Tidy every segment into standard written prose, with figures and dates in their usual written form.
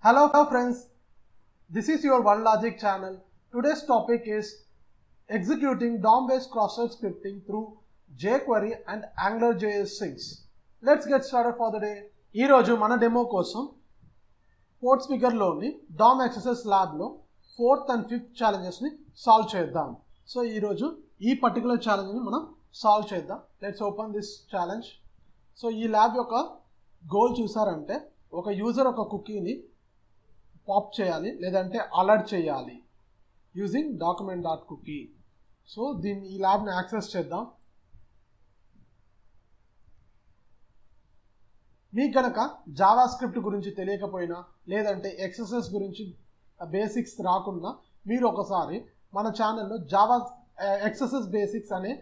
Hello friends, this is your OneLogic channel. Today's topic is executing DOM-based cross-site scripting through jQuery and AngularJS 6. Let's get started for the day. Ee roju mana demo kosam Port Speaker loni DOM XSS lab lo 4th and 5th challenges ni solve cheddam. So ee roju ee particular challenge ni manam solve cheddam. Let's open this challenge. So ee lab yokka goal chusarante oka user oka cookie ni pop చేయాలి లేదంటే alert చేయాలి using document.cookie. So దీన్ని ఈ ల్యాబ్ని access చేద్దాం. మీకు కనుక Java script గురించి తెలియకపోయినా లేదంటే XSS గురించి బేసిక్స్ రాకున్నా మీరు ఒకసారి మన ఛానల్లో జావా XSS బేసిక్స్ అనే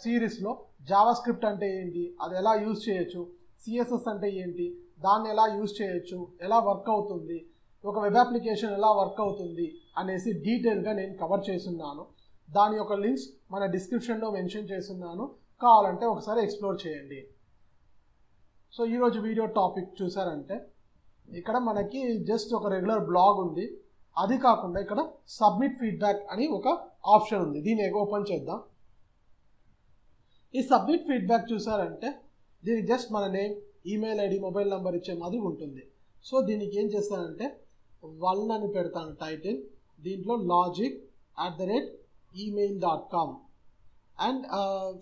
సిరీస్లో జావా స్క్రిప్ట్ అంటే ఏంటి, అది ఎలా యూజ్ చేయొచ్చు, CSS అంటే ఏంటి, దాన్ని ఎలా యూజ్ చేయొచ్చు, ఎలా వర్క్ అవుతుంది, ఒక వెబ్ అప్లికేషన్ ఎలా వర్క్ అవుతుంది అనేసి డీటెయిల్గా నేను కవర్ చేస్తున్నాను. దాని యొక్క లింక్స్ మన డిస్క్రిప్షన్లో మెన్షన్ చేస్తున్నాను, కావాలంటే ఒకసారి ఎక్స్ప్లోర్ చేయండి. సో ఈరోజు వీడియో టాపిక్ చూసారంటే ఇక్కడ మనకి జస్ట్ ఒక రెగ్యులర్ బ్లాగ్ ఉంది. అది కాకుండా ఇక్కడ సబ్మిట్ ఫీడ్బ్యాక్ అని ఒక ఆప్షన్ ఉంది. దీన్ని ఓపెన్ చేద్దాం. ఈ సబ్మిట్ ఫీడ్బ్యాక్ చూసారంటే దీనికి జస్ట్ మన name, email ID, mobile number ఇచ్చే మాదిరి ఉంటుంది. సో దీనికి ఏం చేస్తానంటే 1 అని పెడతాను టైటిల్, దీంట్లో logic@email.com అండ్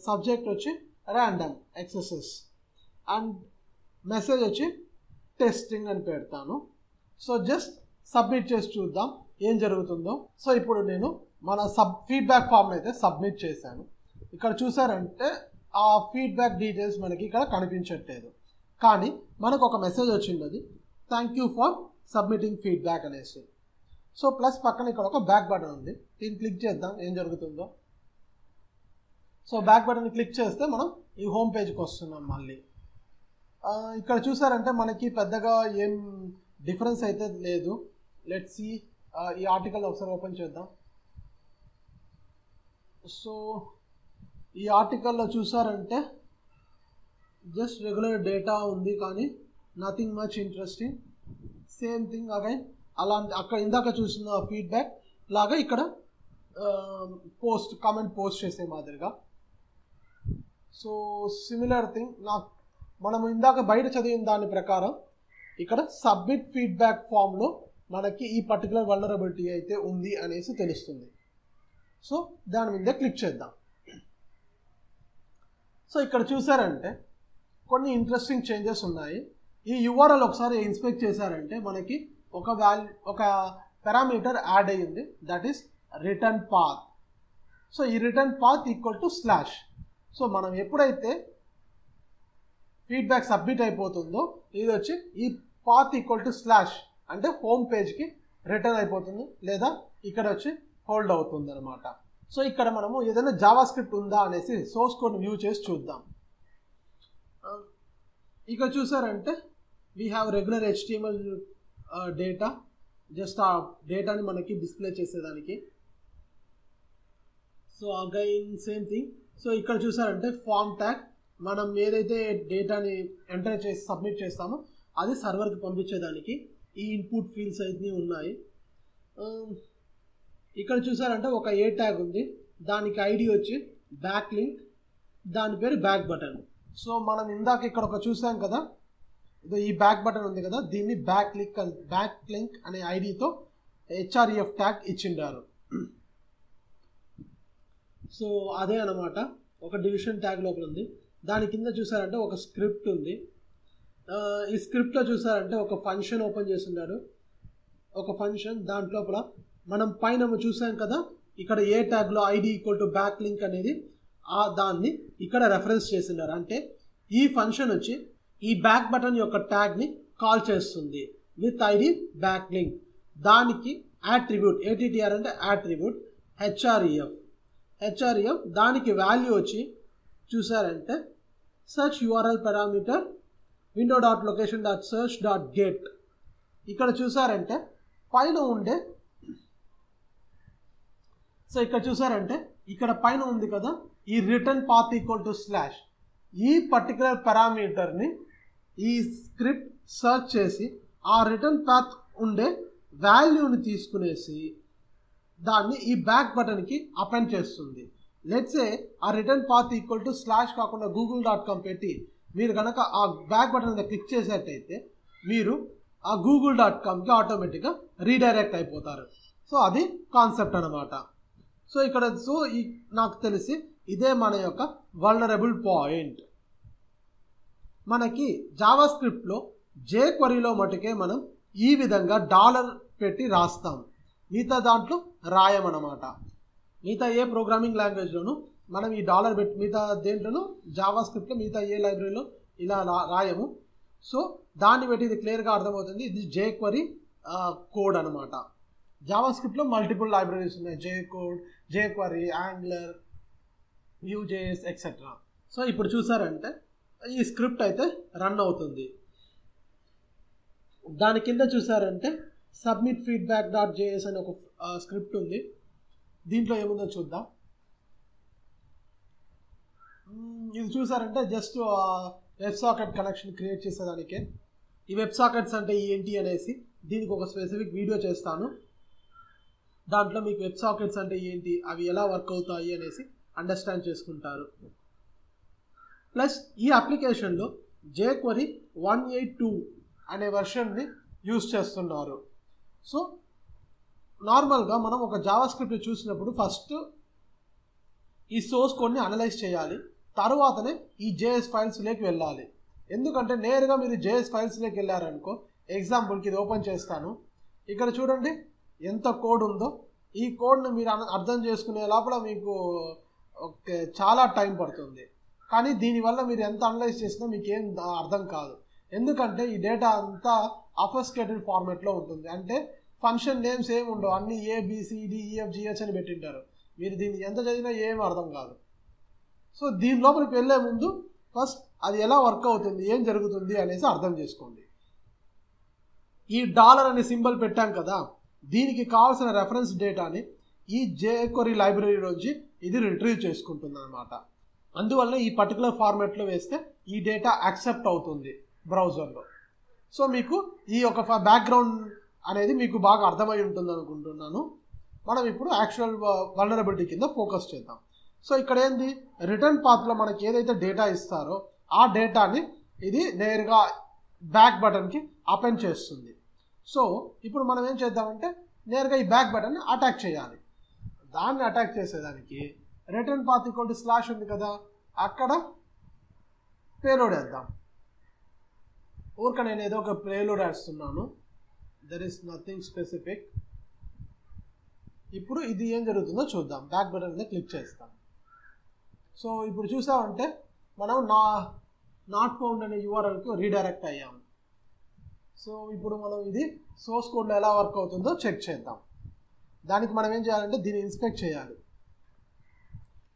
సబ్జెక్ట్ వచ్చి ర్యాండమ్ XSS అండ్ మెసేజ్ వచ్చి టెస్టింగ్ అని పెడతాను. సో జస్ట్ సబ్మిట్ చేసి చూద్దాం ఏం జరుగుతుందో. సో ఇప్పుడు నేను మన ఫీడ్బ్యాక్ ఫామ్ అయితే సబ్మిట్ చేశాను. ఇక్కడ చూసారంటే ఆ ఫీడ్బ్యాక్ డీటెయిల్స్ మనకి ఇక్కడ కనిపించట్లేదు, కానీ మనకు ఒక మెసేజ్ వచ్చింది, అది thank you for submitting feedback అనేసి. సో ప్లస్ పక్కన ఇక్కడ ఒక బ్యాక్ బటన్ ఉంది, దీన్ని క్లిక్ చేద్దాం ఏం జరుగుతుందో. సో బ్యాక్ బటన్ క్లిక్ చేస్తే మనం ఈ హోమ్ పేజ్కి వస్తున్నాం. మళ్ళీ ఇక్కడ చూసారంటే మనకి పెద్దగా ఏం డిఫరెన్స్ అయితే లేదు. లెట్స్ సీ ఈ ఆర్టికల్ ఒకసారి ఓపెన్ చేద్దాం. సో ఈ ఆర్టికల్లో చూసారంటే జస్ట్ రెగ్యులర్ డేటా ఉంది, కానీ nothing much interesting. Same thing again అలాంటి అక్కడ ఇందాక చూసిన ఫీడ్బ్యాక్ లాగా ఇక్కడ కామెంట్ పోస్ట్ చేసే మాదిరిగా. సో సిమిలర్ థింగ్ మనము ఇందాక బయట చదివిన దాని ప్రకారం ఇక్కడ సబ్మిట్ ఫీడ్బ్యాక్ ఫామ్లో మనకి ఈ పర్టికులర్ వల్నరబిలిటీ అయితే ఉంది అనేసి తెలుస్తుంది. సో దాని మీద క్లిక్ చేద్దాం. సో ఇక్కడ చూసారంటే కొన్ని ఇంట్రెస్టింగ్ చేంజెస్ ఉన్నాయి. ఈ URL ఒకసారి ఇన్స్పెక్ట్ చేశారంటే మనకి ఒక పారామీటర్ యాడ్ అయ్యింది, that is return path. So ఈ return path equal to slash. So మనం ఎప్పుడైతే ఫీడ్బ్యాక్ సబ్మిట్ అయిపోతుందో ఇది వచ్చి ఈ పాత్ ఈక్వల్ టు స్లాష్ అంటే హోమ్ పేజ్కి రిటర్న్ అయిపోతుంది, లేదా ఇక్కడ వచ్చి హోల్డ్ అవుతుంది అనమాట. సో ఇక్కడ మనము ఏదైనా జావా స్క్రిప్ట్ ఉందా అనేసి సోర్స్ కోడ్ వ్యూ చేసి చూద్దాం. ఇక్కడ చూసారంటే we have regular HTML data, just ఆ డేటాని మనకి డిస్ప్లే చేసేదానికి. So again same thing. So ఇక్కడ చూసారంటే ఫామ్ ట్యాగ్, మనం ఏదైతే డేటాని ఎంటర్ చేసి సబ్మిట్ చేస్తామో అది సర్వర్కి పంపించేదానికి ఈ ఇన్పుట్ ఫీల్డ్స్ అయితే ఉన్నాయి. ఇక్కడ చూసారంటే ఒక ఏ ట్యాగ్ ఉంది, దానికి ఐడి వచ్చి బ్యాక్ లింక్, దాని పేరు బ్యాక్ బటన్. సో మనం ఇందాక ఇక్కడ ఒక చూసాం కదా, ఈ బ్యాక్ బటన్ ఉంది కదా, దీన్ని బ్యాక్ లింక్ అనే ఐడితో href ట్యాగ్ ఇచ్చిండారు. సో అదే అనమాట, ఒక డివిజన్ ట్యాగ్ లోపల ఉంది. దాని కింద చూసారంటే ఒక స్క్రిప్ట్ ఉంది. ఈ స్క్రిప్ట్లో చూసారంటే ఒక ఫంక్షన్ ఓపెన్ చేస్తున్నారు, ఒక ఫంక్షన్. దాంట్లోపల మనం పైన చూసాం కదా, ఇక్కడ ఏ ట్యాగ్లో ID equal to back link అనేది దాన్ని ఇక్కడ రెఫరెన్స్ చేస్తున్నారు. అంటే ఈ ఫంక్షన్ వచ్చి ఈ బ్యాక్ బటన్ యొక్క ట్యాగ్ని కాల్ చేస్తుంది విత్ ఐడి బ్యాక్ లింక్. దానికి యాట్రిబ్యూట్ ATTR అంటే యాట్రిబ్యూట్ href దానికి వాల్యూ వచ్చి చూసారంటే search URL parameter window.location.search.get. ఇక్కడ చూసారంటే పైన ఉండే, సో ఇక్కడ చూసారంటే ఇక్కడ పైన ఉంది కదా ఈ return path equal to slash, ఈ పర్టికులర్ పారామీటర్ని ఈ స్క్రిప్ట్ సర్చ్ చేసి ఆ రిటర్న్ పాత్ ఉండే వాల్యూని తీసుకునేసి దాన్ని ఈ బ్యాక్ బటన్కి అపెండ్ చేస్తుంది. లెట్సే ఆ return path equal to slash కాకుండా google.com పెట్టి మీరు కనుక ఆ బ్యాక్ బటన్ మీద క్లిక్ చేసేటైతే మీరు ఆ google.comకి ఆటోమేటిక్గా రీడైరెక్ట్ అయిపోతారు. సో అది కాన్సెప్ట్ అనమాట. సో ఇక్కడ నాకు తెలిసి ఇదే మన యొక్క వల్నరబుల్ పాయింట్. మనకి జావా స్క్రిప్ట్లో jQueryలో మటుకే మనం ఈ విధంగా డాలర్ పెట్టి రాస్తాం, మిగతా దాంట్లో రాయమన్నమాట. మిగతా ఏ ప్రోగ్రామింగ్ లాంగ్వేజ్లోనూ మనం ఈ డాలర్ పెట్టి మిగతా దేంట్లోనూ జావా స్క్రిప్ట్లో మిగతా ఏ లైబ్రరీలో ఇలా రాయము. సో దాన్ని బట్టి ఇది క్లియర్గా అర్థమవుతుంది, ఇది jQuery కోడ్ అనమాట. జావా స్క్రిప్ట్లో మల్టిపుల్ లైబ్రరీస్ ఉన్నాయి, jQuery, Angular, Vue.js etcetera. So ఇప్పుడు చూసారంటే ఈ స్క్రిప్ట్ అయితే రన్ అవుతుంది. దాని కింద చూసారంటే సబ్మిట్ feedback.js అని ఒక స్క్రిప్ట్ ఉంది. దీంట్లో ఏముందో చూద్దాం. ఇది చూసారంటే just web socket connection create చేసేదానికే. ఈ వెబ్ సాకెట్స్ అంటే ఏంటి అనేసి దీనికి ఒక స్పెసిఫిక్ వీడియో చేస్తాను. దాంట్లో మీకు వెబ్ సాకెట్స్ అంటే ఏంటి, అవి ఎలా వర్క్ అవుతాయి అనేసి అండర్స్టాండ్ చేసుకుంటారు. ప్లస్ ఈ అప్లికేషన్లో jQuery 1.8.2 అనే వెర్షన్ని యూజ్ చేస్తున్నారు. సో నార్మల్గా మనం ఒక జావా స్క్రిప్ట్ చూసినప్పుడు ఫస్ట్ ఈ సోర్స్ కోడ్ని అనలైజ్ చేయాలి, తర్వాతనే ఈ JS ఫైల్స్లోకి వెళ్ళాలి. ఎందుకంటే నేరుగా మీరు JS ఫైల్స్లోకి వెళ్ళారనుకో, ఎగ్జాంపుల్కి ఇది ఓపెన్ చేస్తాను, ఇక్కడ చూడండి ఎంత కోడ్ ఉందో. ఈ కోడ్ని మీరు అర్థం చేసుకునే లోపల మీకు చాలా టైం పడుతుంది. కానీ దీనివల్ల మీరు ఎంత అనలైజ్ చేసినా మీకు ఏం అర్థం కాదు. ఎందుకంటే ఈ డేటా అంతా అఫస్కేటెడ్ ఫార్మాట్లో ఉంటుంది. అంటే ఫంక్షన్ నేమ్స్ ఏమి ఉండవు, అన్నీ ABCDEFGH అని పెట్టింటారు. మీరు దీన్ని ఎంత చదివినా ఏం అర్థం కాదు. సో దీని లోపలికి వెళ్ళే ముందు ఫస్ట్ అది ఎలా వర్క్ అవుతుంది, ఏం జరుగుతుంది అనేసి అర్థం చేసుకోండి. ఈ డాలర్ అనే సింబల్ పెట్టాం కదా, దీనికి కావాల్సిన రెఫరెన్స్ డేటాని ఈ jQuery లైబ్రరీ నుంచి ఇది రిట్రీవ్ చేసుకుంటుంది అనమాట. అందువల్ల ఈ పర్టికులర్ ఫార్మాట్లో వేస్తే ఈ డేటా యాక్సెప్ట్ అవుతుంది బ్రౌజర్లో. సో మీకు ఈ యొక్క బ్యాక్గ్రౌండ్ అనేది మీకు బాగా అర్థమై ఉంటుంది అనుకుంటున్నాను. మనం ఇప్పుడు యాక్చువల్ వల్నరబిలిటీ కింద ఫోకస్ చేద్దాం. సో ఇక్కడ ఏంది, రిటర్న్ పాత్లో మనకి ఏదైతే డేటా ఇస్తారో ఆ డేటాని ఇది నేరుగా బ్యాక్ బటన్కి అపెండ్ చేస్తుంది. సో ఇప్పుడు మనం ఏం చేద్దామంటే నేరుగా ఈ బ్యాక్ బటన్ని అటాక్ చేయాలి. దాన్ని అటాక్ చేసేదానికి return path equal to slash ఉంది కదా, అక్కడ పేలోడ్ వేద్దాం. ఊరిక నేను ఏదో ఒక పేలోడ్ వేస్తున్నాను, దెర్ ఇస్ నథింగ్ స్పెసిఫిక్. ఇప్పుడు ఇది ఏం జరుగుతుందో చూద్దాం. బ్యాక్ బటన్ మీద క్లిక్ చేస్తాం. సో ఇప్పుడు చూసామంటే మనం నాట్ ఫౌండ్ అనే URLకి రీడైరెక్ట్ అయ్యాము. సో ఇప్పుడు మనం ఇది సోర్స్ కోడ్లో ఎలా వర్క్ అవుతుందో చెక్ చేద్దాం. దానికి మనం ఏం చేయాలంటే దీన్ని ఇన్స్పెక్ట్ చేయాలి.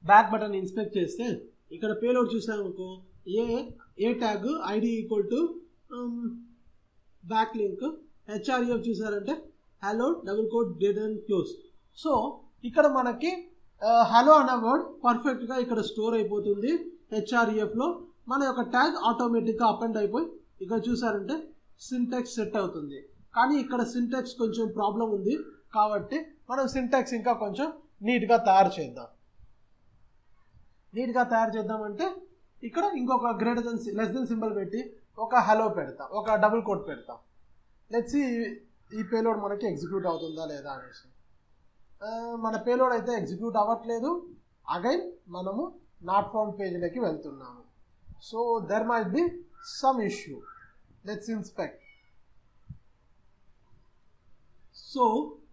బ్యాక్ బటన్ ఇన్స్పెక్ట్ చేస్తే ఇక్కడ పేలోడ్ చూసామనుకో, A tag ID equal to back link HREF చూసారంటే హలో ::క్లోజ్. సో ఇక్కడ మనకి హలో అనే వర్డ్ పర్ఫెక్ట్గా ఇక్కడ స్టోర్ అయిపోతుంది HREFలో. మన యొక్క ట్యాగ్ ఆటోమేటిక్గా అపెండ్ అయిపోయి ఇక్కడ చూసారంటే సింటాక్స్ సెట్ అవుతుంది. కానీ ఇక్కడ సింటాక్స్ కొంచెం ప్రాబ్లం ఉంది కాబట్టి మనం సింటాక్స్ ఇంకా కొంచెం నీట్గా తయారు చేద్దాం. నీట్గా తయారు చేద్దామంటే ఇక్కడ ఇంకొక లెస్ దెన్ సింబల్ పెట్టి ఒక హలో పెడతాం, ఒక డబుల్ కోట్ పెడతాం. లెట్స్ సీ ఈ పేలోడ్ మనకి ఎగ్జిక్యూట్ అవుతుందా లేదా అనేసి. మన పేలోడ్ అయితే ఎగ్జిక్యూట్ అవ్వట్లేదు. అగైన్ మనము నాట్ ఫౌండ్ పేజ్లోకి వెళ్తున్నాము. So there might be some issue. Let's inspect. So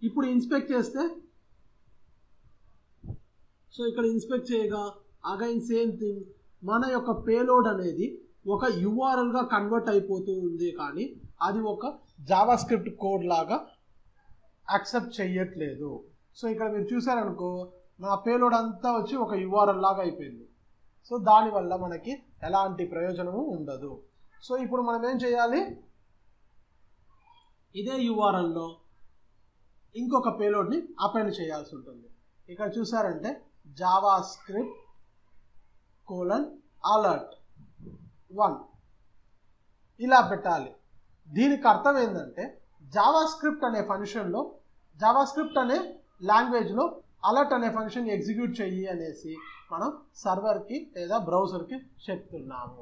ఇప్పుడు ఇన్స్పెక్ట్ చేస్తే, సో ఇక్కడ ఇన్స్పెక్ట్ చేయగా అగైన్ సేమ్ థింగ్, మన యొక్క పేలోడ్ అనేది ఒక URLగా కన్వర్ట్ అయిపోతూ ఉంది, కానీ అది ఒక జావా స్క్రిప్ట్ కోడ్ లాగా యాక్సెప్ట్ చెయ్యట్లేదు. సో ఇక్కడ మీరు చూసారనుకో, నా పేలోడ్ అంతా వచ్చి ఒక URL లాగా అయిపోయింది. సో దానివల్ల మనకి ఎలాంటి ప్రయోజనము ఉండదు. సో ఇప్పుడు మనం ఏం చేయాలి, ఇదే URLలో ఇంకొక పేలోడ్ని అపెండ్ చేయాల్సి ఉంటుంది. ఇక్కడ చూసారంటే JavaScript:alert1 ఇలా పెట్టాలి. దీనికి అర్థం ఏంటంటే జావాస్క్రిప్ట్ అనే ఫంక్షన్లో జావాస్క్రిప్ట్ అనే లాంగ్వేజ్లో అలర్ట్ అనే ఫంక్షన్ ఎగ్జిక్యూట్ చెయ్యి అనేసి మనం సర్వర్కి లేదా బ్రౌజర్కి చెప్తున్నాము.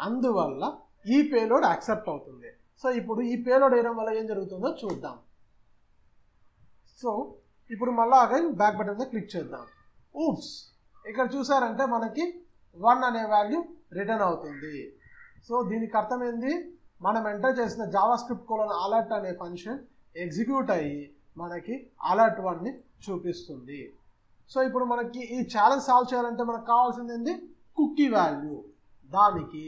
అందువల్ల ఈ పేలోడ్ యాక్సెప్ట్ అవుతుంది. సో ఇప్పుడు ఈ పేలోడ్ వేయడం వల్ల ఏం జరుగుతుందో చూద్దాం. సో ఇప్పుడు మళ్ళీ అగైన్ బ్యాక్ బటన్ మీద క్లిక్ చేద్దాం. ఊప్స్, ఇక్కడ చూసారంటే మనకి 1 అనే వాల్యూ రిటర్న్ అవుతుంది. సో దీనికి అర్థమైంది, మనం ఎంటర్ చేసిన జావాస్క్రిప్ట్ అలర్ట్ అనే ఫంక్షన్ ఎగ్జిక్యూట్ అయ్యి మనకి alert 1ని చూపిస్తుంది. సో ఇప్పుడు మనకి ఈ ఛాలెంజ్ సాల్వ్ చేయాలంటే మనకు కావాల్సింది ఏంది, కుక్కీ వాల్యూ. దానికి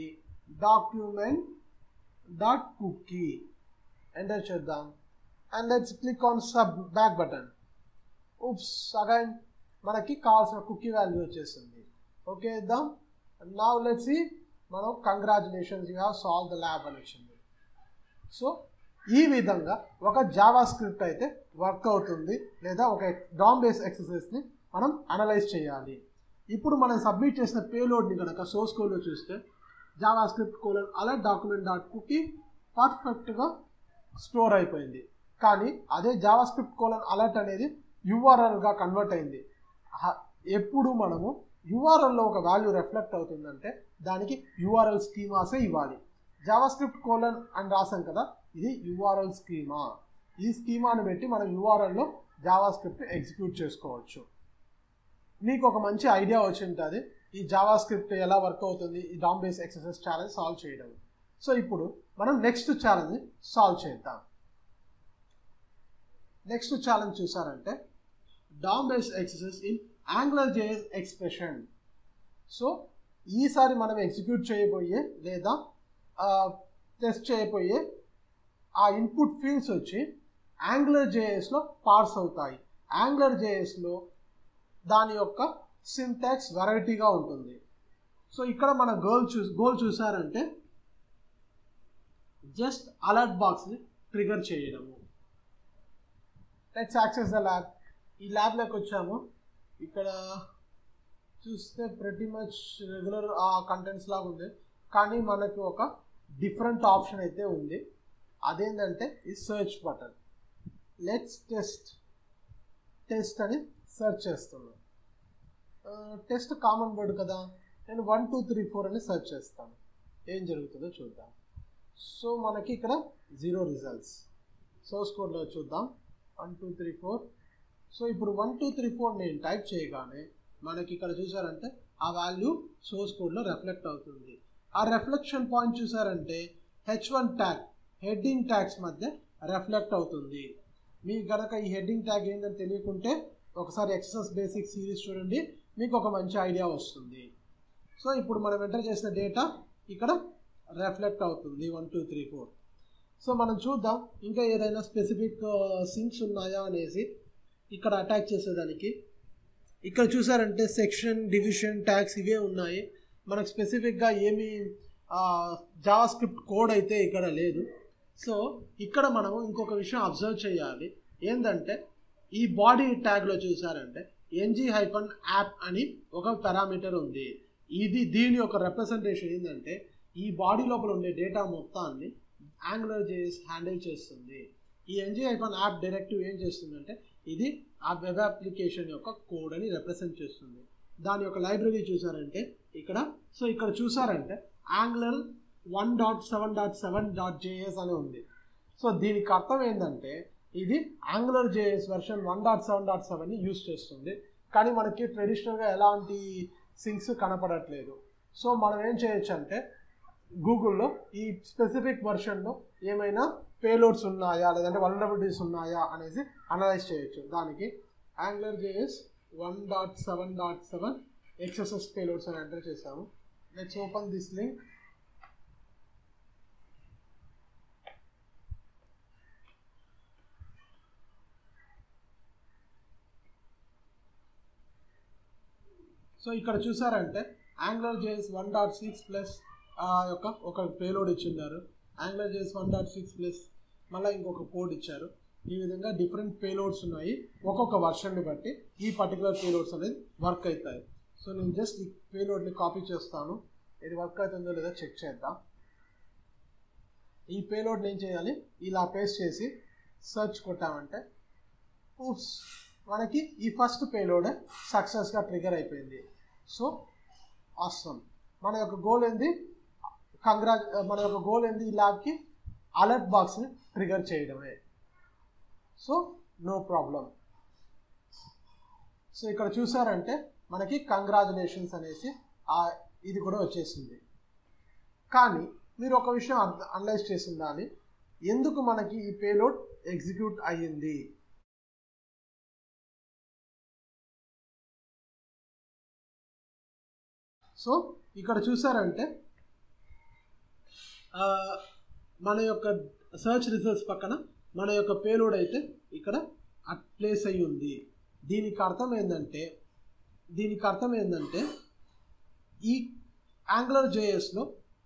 document.cookie ఎంటర్ చేద్దాం and let's click on back button. Oops, again మనకి కావాల్సిన కుక్కీ వాల్యూ వచ్చేసింది. ఓకే ఇద్దాం. నౌ లెట్స్ సీ, మనం congratulations you have solve the lab అని వచ్చింది. సో ఈ విధంగా ఒక జావా స్క్రిప్ట్ అయితే వర్క్ అవుతుంది, లేదా ఒక DOM బేస్ ఎక్సర్సైజ్ని మనం అనలైజ్ చేయాలి. ఇప్పుడు మనం సబ్మిట్ చేసిన పేలోడ్ని కనుక సోర్స్ కోడ్లో చూస్తే జావాస్క్రిప్ట్ alert document.cookie పర్ఫెక్ట్గా స్టోర్ అయిపోయింది. కానీ అదే జావాస్క్రిప్ట్ alert అనేది URLగా కన్వర్ట్ అయింది. ఎప్పుడు మనము URLలో ఒక వాల్యూ రిఫ్లెక్ట్ అవుతుందంటే దానికి URL స్కీమాసే ఇవ్వాలి. జావాస్క్రిప్ట్ అని రాసాం కదా, ఇది URL స్కీమా. ఈ స్కీమాని పెట్టి మనం URLలో జావాస్క్రిప్ట్ ఎగ్జిక్యూట్ చేసుకోవచ్చు. మీకు ఒక మంచి ఐడియా వచ్చి ఉంటుంది ఈ జావాస్క్రిప్ట్ ఎలా వర్క్ అవుతుంది, ఈ DOM base exercise challenge solve చేయడం. సో ఇప్పుడు మనం నెక్స్ట్ ఛాలెంజ్ని సాల్వ్ చేద్దాం. నెక్స్ట్ ఛాలెంజ్ చూసారంటే DOM base exercise in AngularJS expression. So ఈసారి మనం ఎగ్జిక్యూట్ చేయబోయే లేదా టెస్ట్ చేయబోయే ఆ ఇన్పుట్ ఫీల్డ్స్ వచ్చి AngularJSలో పార్స్ అవుతాయి. AngularJSలో దాని యొక్క సింటాక్స్ వెరైటీగా ఉంటుంది. సో ఇక్కడ మన గోల్ చూసారంటే జస్ట్ అలర్ట్ బాక్స్ని ట్రిగర్ చేయడము. Let's access the lab. ఈ ల్యాబ్లోకి వచ్చాము. ఇక్కడ చూస్తే ప్రతి మచ్ రెగ్యులర్ కంటెంట్స్ లాగా ఉంది, కానీ మనకు ఒక డిఫరెంట్ ఆప్షన్ అయితే ఉంది. అదేంటంటే ఈ సెర్చ్ బటన్. లెట్స్ టెస్ట్ అని సెర్చ్ చేస్తున్నాను. టెస్ట్ కామన్ వర్డ్ కదా, నేను 1 2 3 4 అని సెర్చ్ చేస్తాను. ఏం జరుగుతుందో చూద్దాం. సో మనకి ఇక్కడ 0 రిజల్ట్స్. సోర్స్ కోడ్లో చూద్దాం 1 2 3 4. సో ఇప్పుడు 1 2 3 4 నేను టైప్ చేయగానే మనకి ఇక్కడ చూసారంటే ఆ వాల్యూ సోర్స్ కోడ్లో రిఫ్లెక్ట్ అవుతుంది. ఆ రిఫ్లెక్షన్ పాయింట్ చూసారంటే H1 ట్యాగ్ హెడ్డింగ్ ట్యాగ్స్ మధ్య రిఫ్లెక్ట్ అవుతుంది. మీకు కనుక ఈ హెడ్డింగ్ ట్యాగ్ ఏంటని తెలియకుంటే ఒకసారి ఎక్సెస్ బేసిక్ సిరీస్ చూడండి, మీకు ఒక మంచి ఐడియా వస్తుంది. సో ఇప్పుడు మనం ఎంటర్ చేసిన డేటా ఇక్కడ రిఫ్లెక్ట్ అవుతుంది 1 2 3 4. సో మనం చూద్దాం ఇంకా ఏదైనా స్పెసిఫిక్ సింక్స్ ఉన్నాయా అనేసి ఇక్కడ అటాక్ చేసేదానికి. ఇక్కడ చూసారంటే సెక్షన్, డివిజన్, ట్యాగ్స్ ఇవే ఉన్నాయి. మనకు స్పెసిఫిక్గా ఏమి జావాస్క్రిప్ట్ కోడ్ అయితే ఇక్కడ లేదు. సో ఇక్కడ మనం ఇంకొక విషయం అబ్జర్వ్ చేయాలి. ఏంటంటే ఈ బాడీ ట్యాగ్లో చూసారంటే ng-app అని ఒక పారామీటర్ ఉంది. దీని యొక్క రిప్రజెంటేషన్ ఏంటంటే ఈ బాడీ లోపల ఉండే డేటా మొత్తాన్ని AngularJS హ్యాండిల్ చేస్తుంది. ఈ ng-app డైరెక్టివ్ ఏం చేస్తుందంటే ఇది ఆ వెబ్ అప్లికేషన్ యొక్క కోడ్ అని రిప్రజెంట్ చేస్తుంది. దాని యొక్క లైబ్రరీ చూసారంటే ఇక్కడ. సో ఇక్కడ చూసారంటే Angular 1.7.7.js అని ఉంది. సో దీనికి అర్థం ఏంటంటే ఇది AngularJS వెర్షన్ 1.7.7ని యూజ్ చేస్తుంది, కానీ మనకి ట్రెడిషనల్గా ఎలాంటి సింక్స్ కనపడట్లేదు. సో మనం ఏం చేయొచ్చు అంటే గూగుల్లో ఈ స్పెసిఫిక్ వెర్షన్లో ఏమైనా పేలోడ్స్ ఉన్నాయా లేదంటే వల్నరబిలిటీస్ ఉన్నాయా అనేసి అనలైజ్ చేయొచ్చు. దానికి AngularJS 1.7.7 XSS పేలోడ్స్ అని ఎంటర్ చేసాము. Let's open this link. So ఇక్కడ చూసారంటే AngularJS 1.6 ప్లస్ యొక్క ఒక పేలోడ్ ఇచ్చిన్నారు. AngularJS 1.6 ప్లస్ మళ్ళీ ఇంకొక కోడ్ ఇచ్చారు. ఈ విధంగా డిఫరెంట్ పేలోడ్స్ ఉన్నాయి. ఒక్కొక్క వర్షన్ని బట్టి ఈ పర్టికులర్ పేలోడ్స్ అనేది వర్క్ అవుతాయి. సో నేను జస్ట్ ఈ పేలోడ్ని కాపీ చేస్తాను. ఇది వర్క్ అవుతుందో లేదో చెక్ చేద్దాం. ఈ పేలోడ్ని ఏం చేయాలి, ఇలా పేస్ట్ చేసి సెర్చ్ కొట్టామంటే ఊప్స్ మనకి ఈ ఫస్ట్ పేలోడ్ సక్సెస్గా ట్రిగర్ అయిపోయింది. So awesome. మన యొక్క గోల్ ఏంది ఈ ల్యాబ్కి అలర్ట్ బాక్స్ని ట్రిగర్ చేయడమే. So no problem. సో ఇక్కడ చూసారంటే మనకి కంగ్రాచులేషన్స్ అనేసి ఇది కూడా వచ్చేసింది. కానీ మీరు ఒక విషయం అనలైజ్ చేసి ఉండాలి, ఎందుకు మనకి ఈ పేలోడ్ ఎగ్జిక్యూట్ అయ్యింది. సో ఇక్కడ చూసారంటే మన యొక్క సర్చ్ రిజల్ట్స్ పక్కన మన యొక్క పేలోడ్ అయితే ఇక్కడ ప్లేస్ అయ్యి ఉంది. దీనికి అర్థం ఏంటంటే ఈ యాంగులర్ జేఎస్లో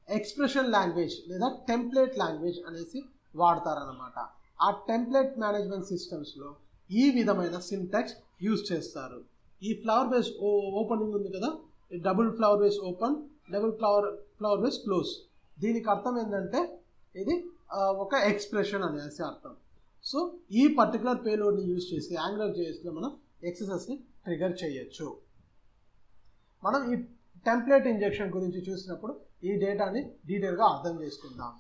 ఎక్స్ప్రెషన్ లాంగ్వేజ్ లేదా టెంప్లేట్ లాంగ్వేజ్ అనేసి వాడతారనమాట. ఆ టెంప్లేట్ మేనేజ్మెంట్ సిస్టమ్స్లో ఈ విధమైన సింటాక్స్ యూజ్ చేస్తారు. ఈ ఫ్లవర్ బేస్ ఓపెనింగ్ ఉంది కదా, double flower base open, double flower base close. దీనికి అర్థం ఏంటంటే ఇది ఒక ఎక్స్ప్రెషన్ అనేసి అర్థం. సో ఈ పర్టికులర్ పేలోడ్ని యూజ్ చేసి యాంగులర్ జేఎస్లో మనం ఎక్సెసెస్ని ట్రిగర్ చేయొచ్చు. మనం ఈ టెంప్లేట్ ఇంజెక్షన్ గురించి చూసినప్పుడు ఈ డేటాని డీటెయిల్గా అర్థం చేసుకుందాం.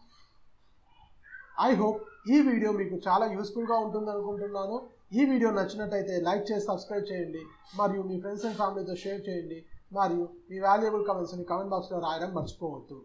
ఐ హోప్ ఈ వీడియో మీకు చాలా యూస్ఫుల్గా ఉంటుంది అనుకుంటున్నాను. ఈ వీడియో నచ్చినట్టయితే లైక్ చేసి సబ్స్క్రైబ్ చేయండి, మరియు మీ ఫ్రెండ్స్ అండ్ ఫ్యామిలీతో షేర్ చేయండి, మరియు మీ వాల్యుయబుల్ కమెంట్స్ని కామెంట్ బాక్స్లో రాయడం మర్చిపోవద్దు.